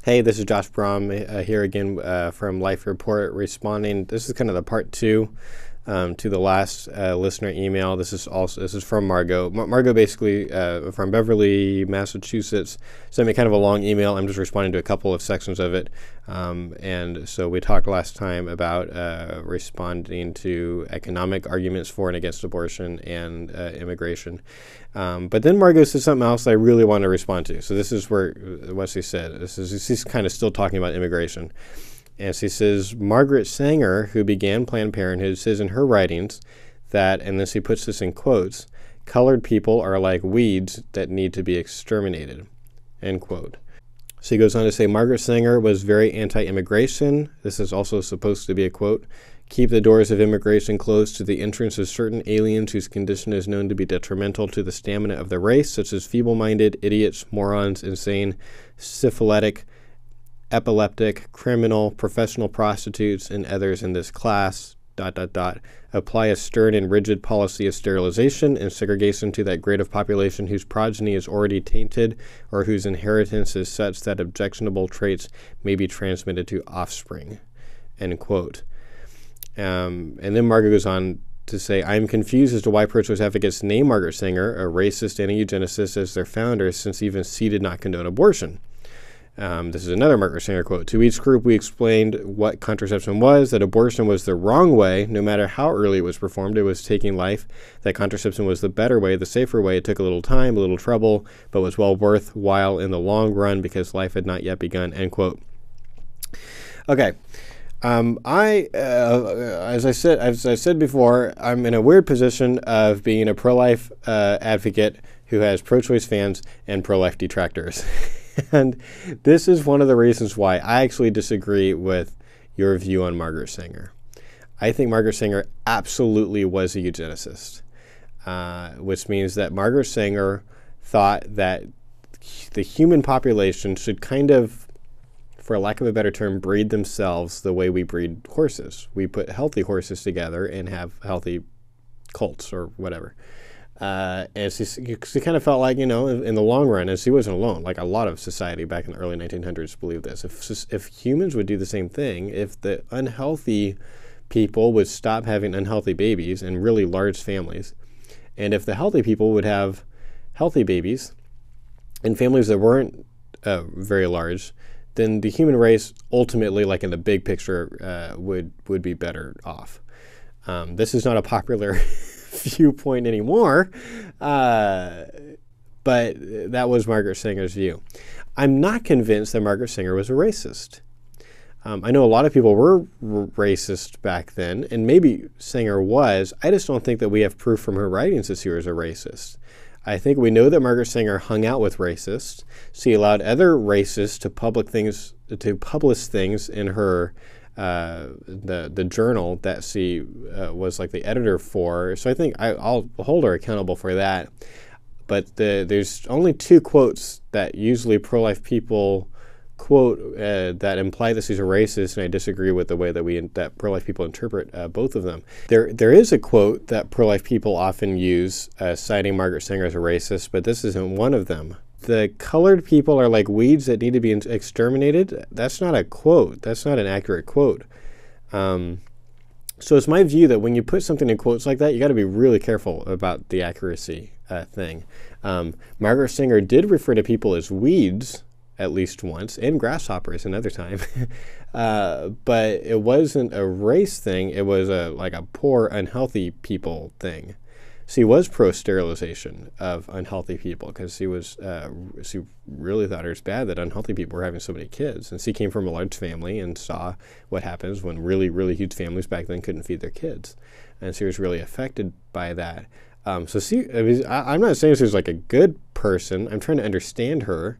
Hey, this is Josh Brom here again from Life Report, responding. This is kind of the part two to the last listener email. This is from Margot. Margot basically from Beverly, Massachusetts, sent me kind of a long email. I'm just responding to a couple of sections of it. And so we talked last time about responding to economic arguments for and against abortion and immigration. But then Margot said something else I really want to respond to. So this is what she said. She's kind of still talking about immigration. And she says, Margaret Sanger, who began Planned Parenthood, says in her writings that, and then she puts this in quotes, colored people are like weeds that need to be exterminated, end quote. She goes on to say, Margaret Sanger was very anti-immigration. This is also supposed to be a quote. Keep the doors of immigration closed to the entrance of certain aliens whose condition is known to be detrimental to the stamina of the race, such as feeble-minded, idiots, morons, insane, syphilitic, epileptic, criminal, professional prostitutes, and others in this class, ... apply a stern and rigid policy of sterilization and segregation to that grade of population whose progeny is already tainted or whose inheritance is such that objectionable traits may be transmitted to offspring, end quote. And then Margaret goes on to say, I'm confused as to why pro-choice advocates name Margaret Sanger, a racist and a eugenicist, as their founder, since even she did not condone abortion. This is another Margaret Sanger quote. To each group, we explained what contraception was, that abortion was the wrong way, no matter how early it was performed. It was taking life. That contraception was the better way, the safer way. It took a little time, a little trouble, but was well worthwhile in the long run because life had not yet begun, end quote. Okay. As I said before, I'm in a weird position of being a pro-life advocate who has pro-choice fans and pro-life detractors. And this is one of the reasons why I actually disagree with your view on Margaret Sanger. I think Margaret Sanger absolutely was a eugenicist, which means that Margaret Sanger thought that the human population should kind of, for lack of a better term, breed themselves the way we breed horses. We put healthy horses together and have healthy colts or whatever. And she kind of felt like, in the long run, and she wasn't alone, like a lot of society back in the early 1900s believed this. If humans would do the same thing, if the unhealthy people would stop having unhealthy babies and really large families, and if the healthy people would have healthy babies and families that weren't very large, then the human race ultimately, like in the big picture, would be better off. This is not a popular viewpoint anymore, but that was Margaret Sanger's view. I'm not convinced that Margaret Sanger was a racist. I know a lot of people were racist back then, and maybe Sanger was. I just don't think that we have proof from her writings that she was a racist. I think we know that Margaret Sanger hung out with racists. She allowed other racists to publish things in her the journal that she was like the editor for. So I think I'll hold her accountable for that. But there's only two quotes that usually pro-life people quote that imply that she's a racist, and I disagree with the way that pro-life people interpret both of them. There is a quote that pro-life people often use citing Margaret Sanger as a racist, but this isn't one of them. The colored people are like weeds that need to be exterminated. That's not a quote. That's not an accurate quote. So it's my view that when you put something in quotes like that, you got to be really careful about the accuracy thing. Margaret Sanger did refer to people as weeds at least once, and grasshoppers another time. But it wasn't a race thing. It was like a poor, unhealthy people thing. She was pro-sterilization of unhealthy people because she really thought it was bad that unhealthy people were having so many kids. And she came from a large family and saw what happens when really, really huge families back then couldn't feed their kids. And she was really affected by that. I'm not saying she was like a good person. I'm trying to understand her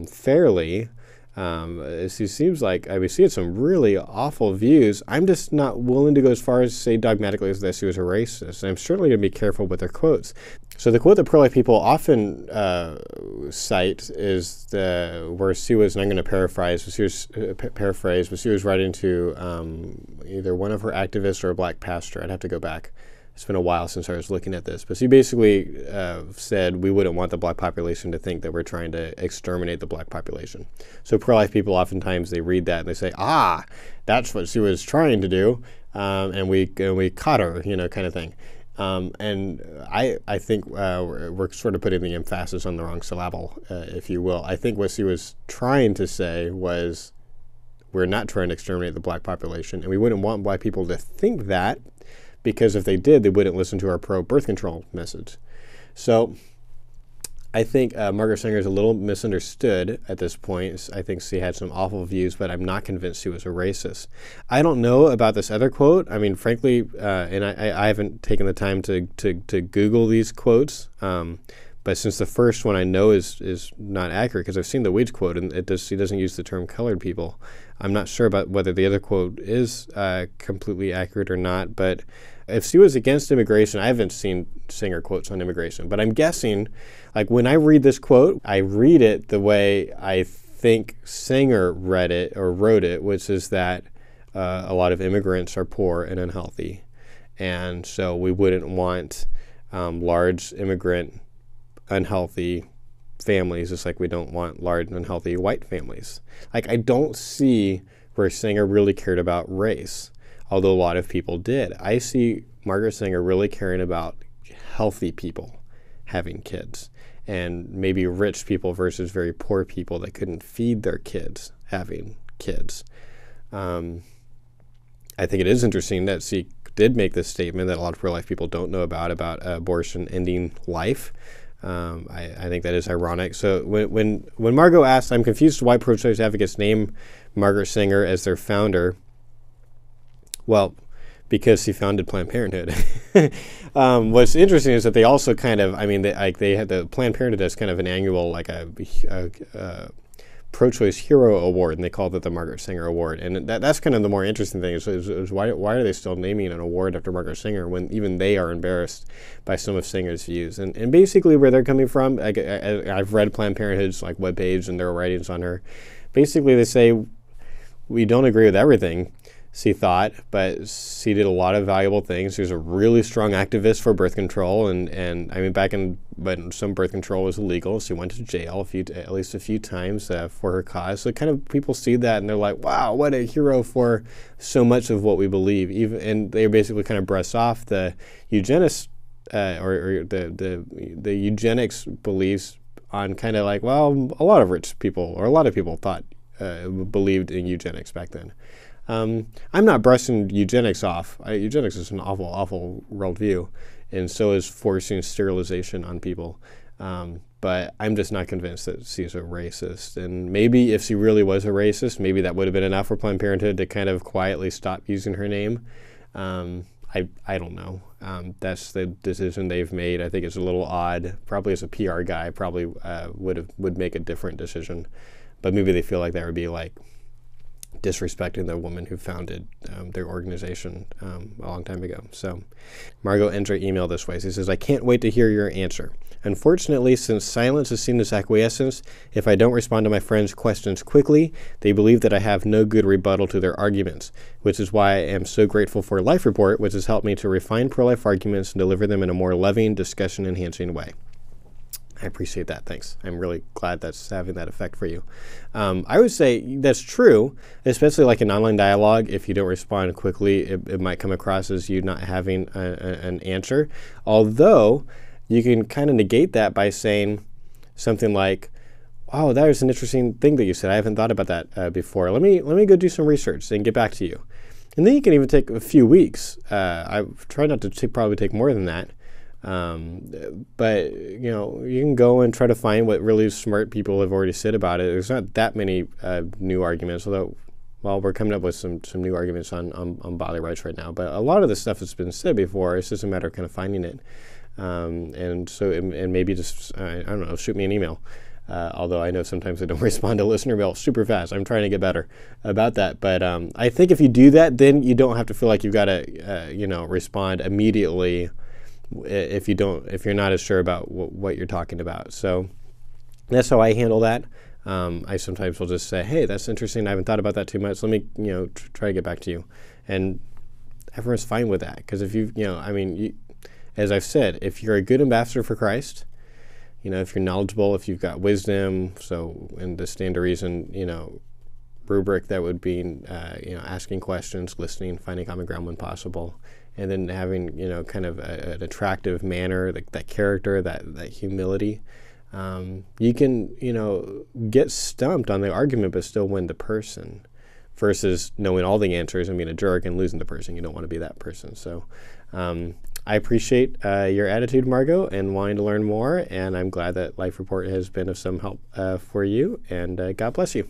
fairly. She seems like, she had some really awful views. I'm just not willing to go as far as to say dogmatically that she was a racist. I'm certainly going to be careful with her quotes. So the quote that pro-life people often cite is where she was, and I'm going to paraphrase, but she was writing to either one of her activists or a black pastor. I'd have to go back. It's been a while since I was looking at this, but he basically said we wouldn't want the black population to think that we're trying to exterminate the black population. So pro-life people oftentimes they read that and they say, that's what she was trying to do, and we caught her, kind of thing. And I think we're sort of putting the emphasis on the wrong syllable, if you will. I think what she was trying to say was we're not trying to exterminate the black population, and we wouldn't want black people to think that, because if they did, they wouldn't listen to our pro-birth control message. So I think Margaret Sanger is a little misunderstood at this point. I think she had some awful views, but I'm not convinced she was a racist. I don't know about this other quote. I mean, frankly, and I haven't taken the time to Google these quotes, but since the first one I know is not accurate, because I've seen the Weege quote, and she doesn't use the term colored people. I'm not sure about whether the other quote is completely accurate or not, but if she was against immigration, I haven't seen Sanger quotes on immigration, but I'm guessing, like when I read this quote, I read it the way I think Sanger read it or wrote it, which is that a lot of immigrants are poor and unhealthy, and so we wouldn't want large immigrant unhealthy families, just like we don't want large unhealthy white families. Like, I don't see where Sanger really cared about race, although a lot of people did. I see Margaret Sanger really caring about healthy people having kids, and maybe rich people versus very poor people that couldn't feed their kids having kids. I think it is interesting that she did make this statement that a lot of pro-life people don't know about abortion ending life. I think that is ironic. So when Margot asked, I'm confused why pro-choice advocates name Margaret Sanger as their founder. Well, because she founded Planned Parenthood. What's interesting is that they also kind of, they had the Planned Parenthood as kind of an annual, like a pro-choice hero award, and they called it the Margaret Sanger Award. And that's kind of the more interesting thing is why are they still naming an award after Margaret Sanger when even they are embarrassed by some of Sanger's views? And basically where they're coming from, I've read Planned Parenthood's webpage and their writings on her. Basically they say, we don't agree with everything she thought, but she did a lot of valuable things. She was a really strong activist for birth control, and back when some birth control was illegal, she went to jail at least a few times for her cause. So kind of people see that and they're like, wow, what a hero for so much of what we believe. And they basically kind of brush off the eugenics or the eugenics beliefs on kind of like, well, a lot of rich people or a lot of people thought believed in eugenics back then. I'm not brushing eugenics off. Eugenics is an awful, awful worldview, and so is forcing sterilization on people. But I'm just not convinced that she's a racist. And maybe if she really was a racist, maybe that would have been enough for Planned Parenthood to kind of quietly stop using her name. I don't know. That's the decision they've made. I think it's a little odd. Probably as a PR guy, probably would make a different decision. But maybe they feel like that would be like disrespecting the woman who founded their organization a long time ago. So Margot ends her email this way. She says, I can't wait to hear your answer. Unfortunately, since silence is seen as acquiescence, if I don't respond to my friends' questions quickly, they believe that I have no good rebuttal to their arguments, which is why I am so grateful for Life Report, which has helped me to refine pro-life arguments and deliver them in a more loving, discussion-enhancing way. I appreciate that. Thanks. I'm really glad that's having that effect for you. I would say that's true, especially like an online dialogue. If you don't respond quickly, it might come across as you not having an answer. Although you can kind of negate that by saying something like, "Oh, that was an interesting thing that you said. I haven't thought about that before. Let me go do some research and get back to you." And then you can even take a few weeks. I try not to probably take more than that. But you can go and try to find what really smart people have already said about it. There's not that many new arguments, although, well, we're coming up with some new arguments on bodily rights right now. But a lot of the stuff that's been said before, it's just a matter of kind of finding it. And maybe just, I don't know, shoot me an email. Although I know sometimes I don't respond to listener mail super fast. I'm trying to get better about that. But I think if you do that, then you don't have to feel like you've got to, respond immediately if you're not as sure about what you're talking about. So that's how I handle that. I sometimes will just say, hey, that's interesting. I haven't thought about that too much. Let me, try to get back to you. And everyone's fine with that. Because if as I've said, if you're a good ambassador for Christ, if you're knowledgeable, if you've got wisdom, so in the stand to reason, rubric, that would be, asking questions, listening, finding common ground when possible, and then having, kind of an attractive manner, that character, that humility. You can, get stumped on the argument but still win the person, versus knowing all the answers and being a jerk and losing the person. You don't want to be that person. So I appreciate your attitude, Margot, and wanting to learn more, and I'm glad that Life Report has been of some help for you, and God bless you.